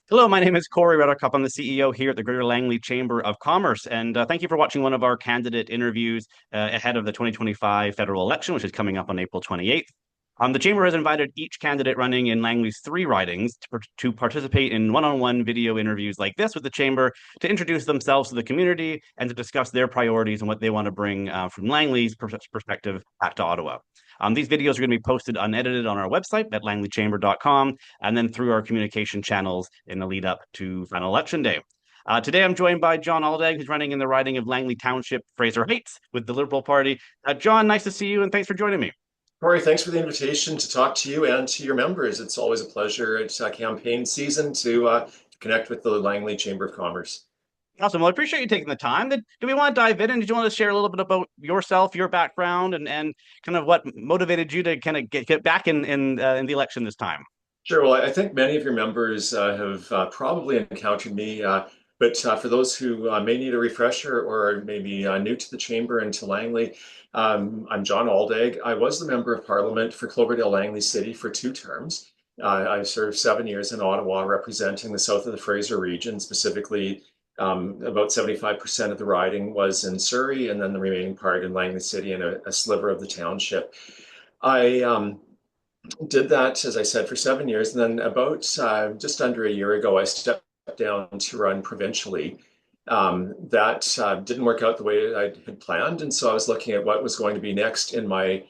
Hello, my name is Corey Reddecup. I'm the CEO here at the Greater Langley Chamber of Commerce, and thank you for watching one of our candidate interviews ahead of the 2025 federal election, which is coming up on April 28th. The Chamber has invited each candidate running in Langley's three ridings to participate in one-on-one video interviews like this with the Chamber to introduce themselves to the community and to discuss their priorities and what they want to bring from Langley's perspective back to Ottawa. These videos are going to be posted unedited on our website at langleychamber.com and then through our communication channels in the lead up to final election day. Today, I'm joined by John Aldag, who's running in the riding of Langley Township-Fraser Heights with the Liberal Party. John, nice to see you, and thanks for joining me. Corey, thanks for the invitation to talk to you and to your members. It's always a pleasure. It's campaign season to connect with the Langley Chamber of Commerce. Awesome. Well, I appreciate you taking the time. Do we want to dive in? And did you want to share a little bit about yourself, your background, and kind of what motivated you to kind of get back in the election this time? Sure. Well, I think many of your members have probably encountered me, but for those who may need a refresher or maybe new to the chamber and to Langley, I'm John Aldag. I was the member of Parliament for Cloverdale Langley City for 2 terms. I served 7 years in Ottawa representing the south of the Fraser region, specifically about 75% of the riding was in Surrey, and then the remaining part in Langley City and a sliver of the township. I did that, as I said, for 7 years. And then about just under a year ago, I stepped down to run provincially. That didn't work out the way I had planned. And so I was looking at what was going to be next in my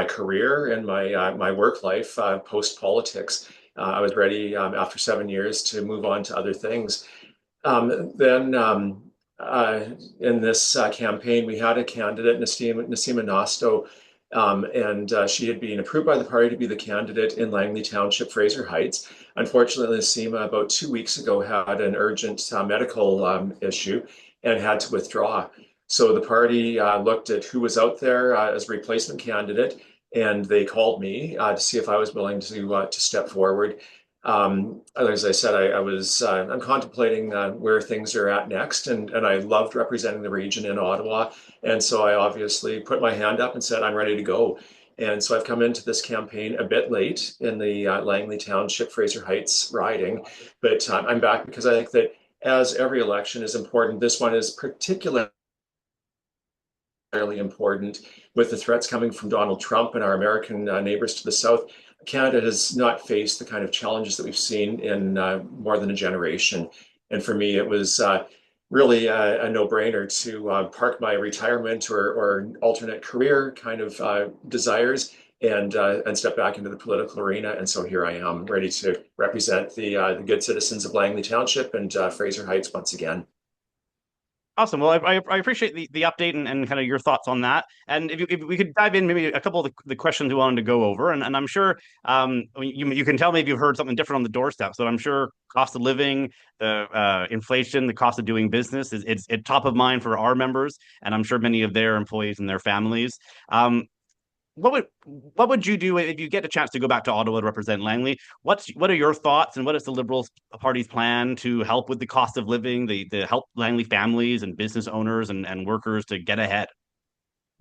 career and my work life post politics. I was ready after 7 years to move on to other things. Then in this campaign, we had a candidate, Nassima Nosto, and she had been approved by the party to be the candidate in Langley Township-Fraser Heights. Unfortunately, Nassima about 2 weeks ago had an urgent medical issue and had to withdraw. So the party looked at who was out there as a replacement candidate, and they called me to see if I was willing to step forward. As I said, I'm contemplating where things are at next, and I loved representing the region in Ottawa, and so I obviously put my hand up and said I'm ready to go. And so I've come into this campaign a bit late in the Langley Township-Fraser Heights riding, but I'm back because I think that as every election is important, this one is particularly important with the threats coming from Donald Trump and our American neighbors to the south. Canada has not faced the kind of challenges that we've seen in more than a generation. And for me, it was really a no-brainer to park my retirement or alternate career kind of desires and step back into the political arena. And so here I am, ready to represent the good citizens of Langley Township and Fraser Heights once again. Awesome. Well, I appreciate the update and kind of your thoughts on that. And if we could dive in maybe a couple of the questions we wanted to go over. And I'm sure you can tell maybe you've heard something different on the doorstep. So I'm sure cost of living, the inflation, the cost of doing business it's top of mind for our members. And I'm sure many of their employees and their families. What would you do if you get a chance to go back to Ottawa to represent Langley? What are your thoughts and what is the Liberal Party's plan to help with the cost of living, the help Langley families and business owners and workers to get ahead?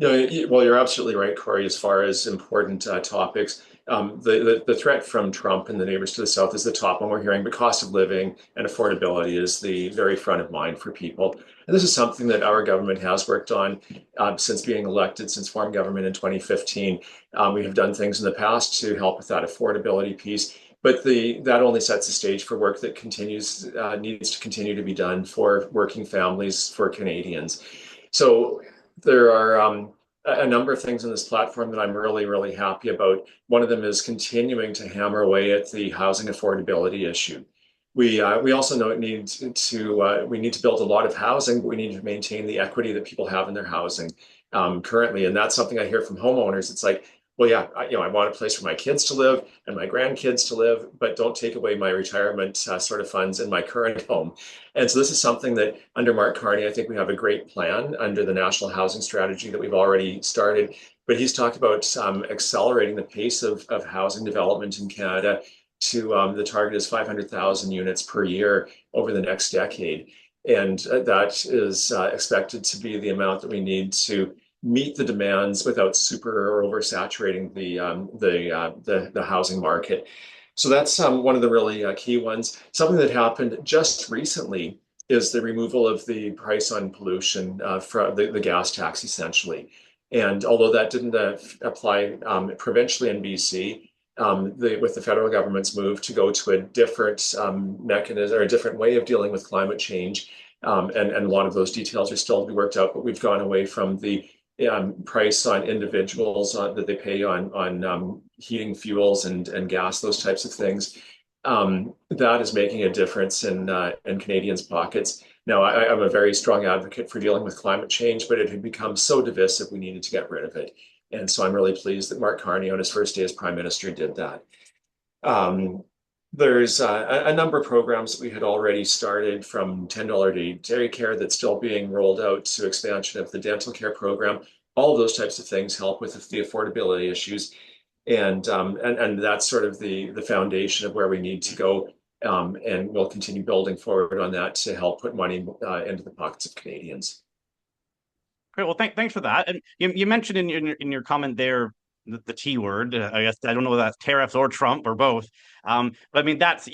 No, well, you're absolutely right, Corey, as far as important topics. The threat from Trump and the neighbors to the south is the top one we're hearing, but cost of living and affordability is the very front of mind for people. And this is something that our government has worked on since being elected, since formed government in 2015. We have done things in the past to help with that affordability piece. But that only sets the stage for work that needs to continue to be done for working families, for Canadians. So there are a number of things in this platform that I'm really, really happy about. One of them is continuing to hammer away at the housing affordability issue. We also know we need to build a lot of housing, but we need to maintain the equity that people have in their housing currently, and that's something I hear from homeowners. It's like, well, yeah, I want a place for my kids to live and my grandkids to live, but don't take away my retirement sort of funds in my current home. And so this is something that under Mark Carney, I think we have a great plan under the National Housing Strategy that we've already started. But he's talked about accelerating the pace of housing development in Canada to the target is 500,000 units per year over the next decade. And that is expected to be the amount that we need to meet the demands without super or oversaturating the housing market. So that's one of the really key ones. Something that happened just recently is the removal of the price on pollution from the gas tax, essentially. And although that didn't apply provincially in BC, with the federal government's move to go to a different mechanism or a different way of dealing with climate change, and a lot of those details are still to be worked out, but we've gone away from the price on individuals that they pay on heating fuels and gas, those types of things. That is making a difference in Canadians' pockets. Now, I'm a very strong advocate for dealing with climate change, but it had become so divisive we needed to get rid of it. And so I'm really pleased that Mark Carney, on his first day as Prime Minister, did that. Um, there's a number of programs that we had already started, from $10 dairy care that's still being rolled out, to expansion of the dental care program. All of those types of things help with the affordability issues. And that's sort of the foundation of where we need to go. And we'll continue building forward on that to help put money into the pockets of Canadians. Great. Well, thanks for that. And you mentioned in your comment there the T word. I guess I don't know whether that's tariffs or Trump or both. But I mean, that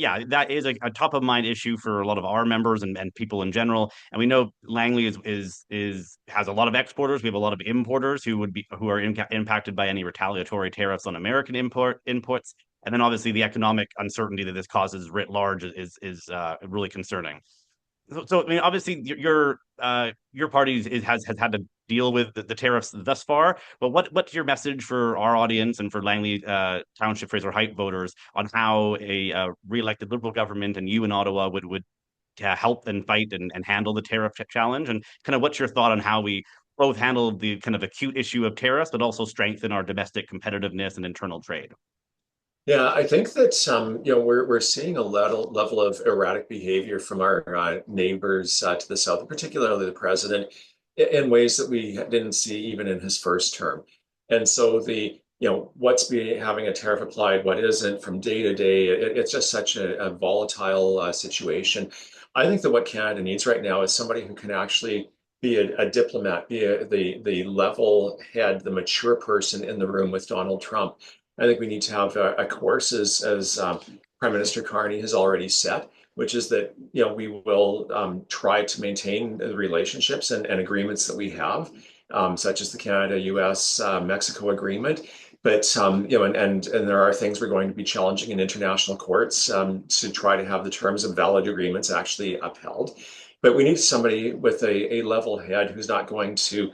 is a top of mind issue for a lot of our members and people in general. And we know Langley is has a lot of exporters. We have a lot of importers who are impacted by any retaliatory tariffs on American inputs. And then obviously the economic uncertainty that this causes writ large is really concerning. So, I mean, obviously, your party has had to deal with the tariffs thus far. But what's your message for our audience and for Langley Township-Fraser Heights voters on how a re-elected Liberal government and you in Ottawa would help and fight and handle the tariff challenge? And kind of what's your thought on how we both handle the kind of acute issue of tariffs, but also strengthen our domestic competitiveness and internal trade? Yeah, I think that we're seeing a level of erratic behavior from our neighbors to the south, particularly the president, in ways that we didn't see even in his first term. And so what's being having a tariff applied, what isn't, from day to day, it's just such a volatile situation. I think that what Canada needs right now is somebody who can actually be a diplomat, be the level head, the mature person in the room with Donald Trump. I think we need to have a course, as Prime Minister Carney has already set, which is that we will try to maintain the relationships and agreements that we have, such as the Canada-U.S. Mexico agreement. But and there are things we're going to be challenging in international courts to try to have the terms of valid agreements actually upheld. But we need somebody with a level head who's not going to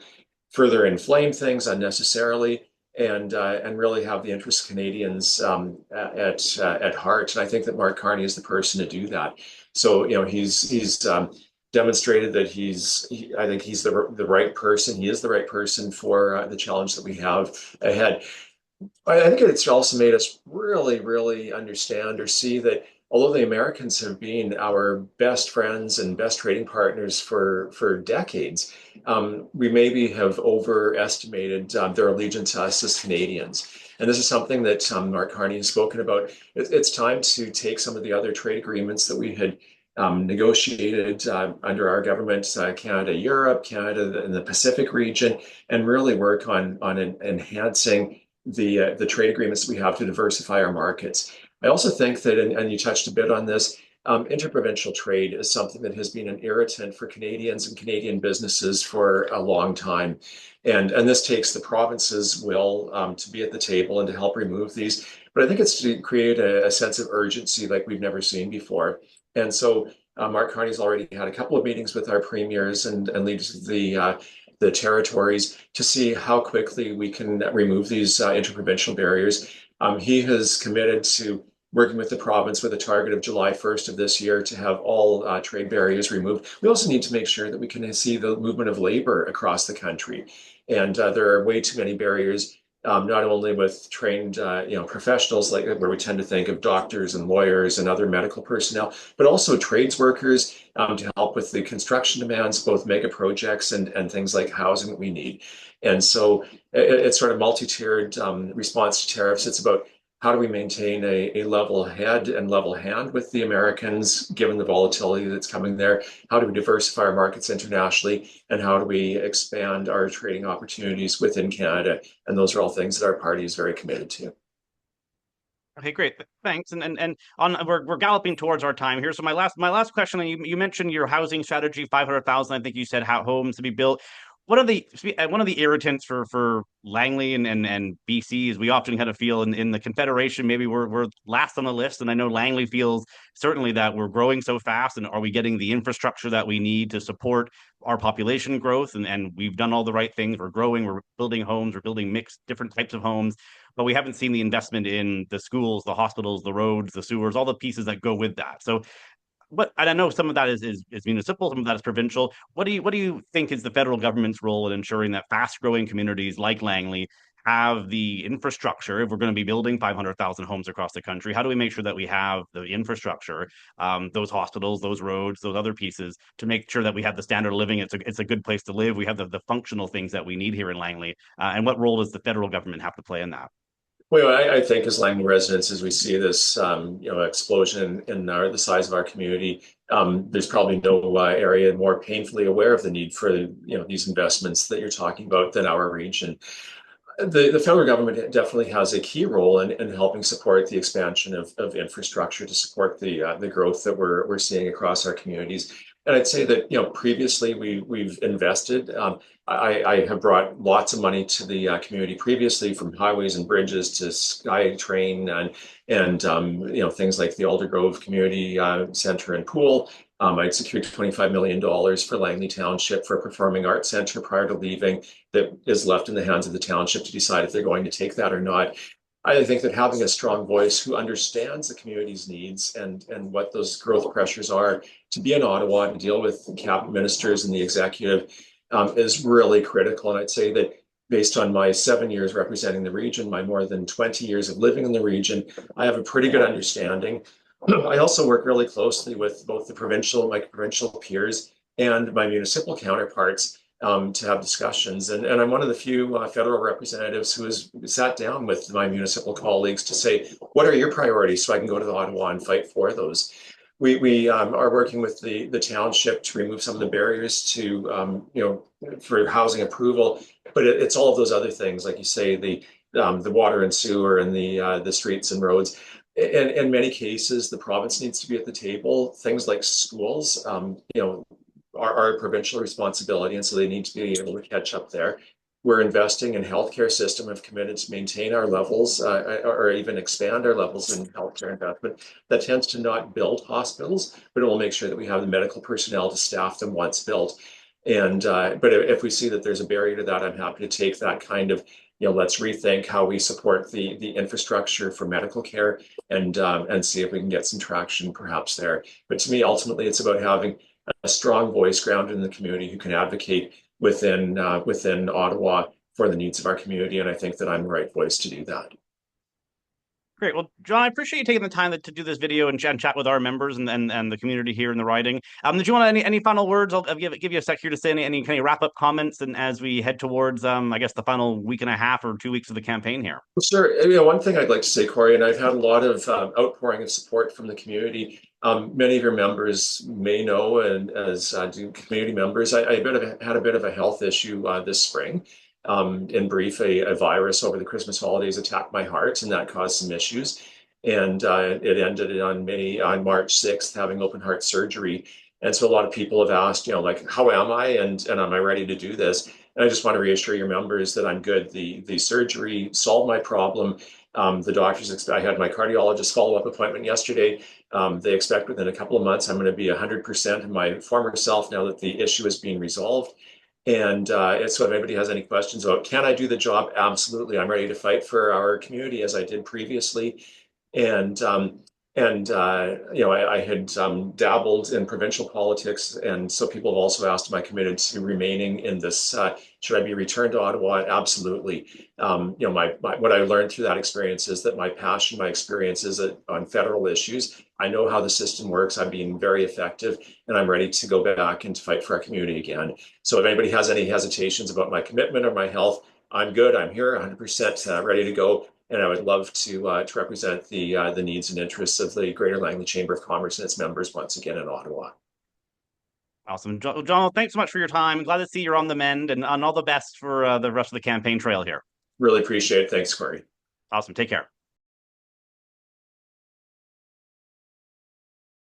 further inflame things unnecessarily, and really have the interests of Canadians at heart. And I think that Mark Carney is the person to do that. So he's demonstrated that I think he's the right person. He is the right person for the challenge that we have ahead. I think it's also made us really, really understand or see that although the Americans have been our best friends and best trading partners for decades, we maybe have overestimated their allegiance to us as Canadians. And this is something that Mark Carney has spoken about. It's time to take some of the other trade agreements that we had negotiated under our government, Canada, Europe, Canada, and the Pacific region, and really work on enhancing the trade agreements that we have to diversify our markets. I also think that, and you touched a bit on this, interprovincial trade is something that has been an irritant for Canadians and Canadian businesses for a long time. And this takes the province's will to be at the table and to help remove these. But I think it's to create a sense of urgency like we've never seen before. And so Mark Carney's already had a couple of meetings with our premiers and leaders of the territories to see how quickly we can remove these interprovincial barriers. He has committed to working with the province with a target of July 1st of this year to have all trade barriers removed. We also need to make sure that we can see the movement of labor across the country. And there are way too many barriers, not only with trained professionals, like where we tend to think of doctors and lawyers and other medical personnel, but also trades workers to help with the construction demands, both mega projects and things like housing that we need. And so it's sort of multi-tiered response to tariffs. It's about how do we maintain a level head and level hand with the Americans, given the volatility that's coming there? How do we diversify our markets internationally? And how do we expand our trading opportunities within Canada? And those are all things that our party is very committed to. Okay, great. Thanks. And on we're galloping towards our time here. So my last question, you mentioned your housing strategy, 500,000, I think you said, homes to be built. One of the irritants for Langley and BC is we often kind of feel in the Confederation maybe we're last on the list, and I know Langley feels certainly that we're growing so fast, and are we getting the infrastructure that we need to support our population growth? And we've done all the right things. We're growing, we're building homes, we're building mixed different types of homes, but we haven't seen the investment in the schools, the hospitals, the roads, the sewers, all the pieces that go with that. So and I know some of that is municipal, some of that is provincial. What do you think is the federal government's role in ensuring that fast growing communities like Langley have the infrastructure? If we're going to be building 500,000 homes across the country, how do we make sure that we have the infrastructure, those hospitals, those roads, those other pieces, to make sure that we have the standard of living? It's a good place to live. We have the functional things that we need here in Langley. And what role does the federal government have to play in that? Well, I think as Langley residents, as we see this, explosion in the size of our community, there's probably no area more painfully aware of the need for, these investments that you're talking about than our region. The federal government definitely has a key role in helping support the expansion of infrastructure to support the growth that we're seeing across our communities. And I'd say that previously we've invested. I have brought lots of money to the community previously, from highways and bridges to SkyTrain and things like the Aldergrove Community Center and Pool. I'd secured $25 million for Langley Township for a performing arts center prior to leaving, that is left in the hands of the township to decide if they're going to take that or not. I think that having a strong voice who understands the community's needs and what those growth pressures are, to be in Ottawa, to deal with cabinet ministers and the executive, is really critical. And I'd say that based on my 7 years representing the region, my more than 20 years of living in the region, I have a pretty good understanding. I also work really closely with both my provincial peers and my municipal counterparts, to have discussions. And I'm one of the few federal representatives who has sat down with my municipal colleagues to say, what are your priorities, so I can go to Ottawa and fight for those. We are working with the township to remove some of the barriers to, for housing approval, but it's all of those other things, like you say, the water and sewer and the streets and roads. In many cases, the province needs to be at the table. Things like schools, are a provincial responsibility, and so they need to be able to catch up there. We're investing in healthcare system, have committed to maintain our levels, or even expand our levels in healthcare investment. That tends to not build hospitals, but it will make sure that we have the medical personnel to staff them once built. And but if we see that there's a barrier to that, I'm happy to take that kind of, let's rethink how we support the infrastructure for medical care, and see if we can get some traction perhaps there. But to me, ultimately, it's about having a strong voice grounded in the community who can advocate within Ottawa for the needs of our community. And I think that I'm the right voice to do that. Great. Well, John, I appreciate you taking the time to do this video and chat with our members and the community here in the riding. Did you want any final words? I'll give you a sec here to say any kind of wrap up comments, and as we head towards I guess the final week and a half or 2 weeks of the campaign here. Sure. One thing I'd like to say, Corey, and I've had a lot of outpouring of support from the community. Many of your members may know, and as do community members, I had a bit of a health issue this spring. In brief, a virus over the Christmas holidays attacked my heart, and that caused some issues. And it ended on March 6th, having open heart surgery. And so a lot of people have asked, like, how am I, and am I ready to do this? And I just want to reassure your members that I'm good. The surgery solved my problem. The doctors, I had my cardiologist follow-up appointment yesterday. They expect within a couple of months I'm going to be 100% of my former self now that the issue is being resolved. And so if anybody has any questions about, can I do the job? Absolutely. I'm ready to fight for our community as I did previously. And I had dabbled in provincial politics, and so people have also asked, am I committed to remaining in this? Should I be returned to Ottawa? Absolutely. What I learned through that experience is that my passion, my experience is on federal issues. I know how the system works. I'm being very effective, and I'm ready to go back and to fight for our community again. So if anybody has any hesitations about my commitment or my health, I'm good. I'm here, 100% ready to go. And I would love to represent the needs and interests of the Greater Langley Chamber of Commerce and its members once again in Ottawa. Awesome. John, thanks so much for your time. Glad to see you're on the mend, and all the best for the rest of the campaign trail here. Really appreciate it. Thanks, Corey. Awesome. Take care.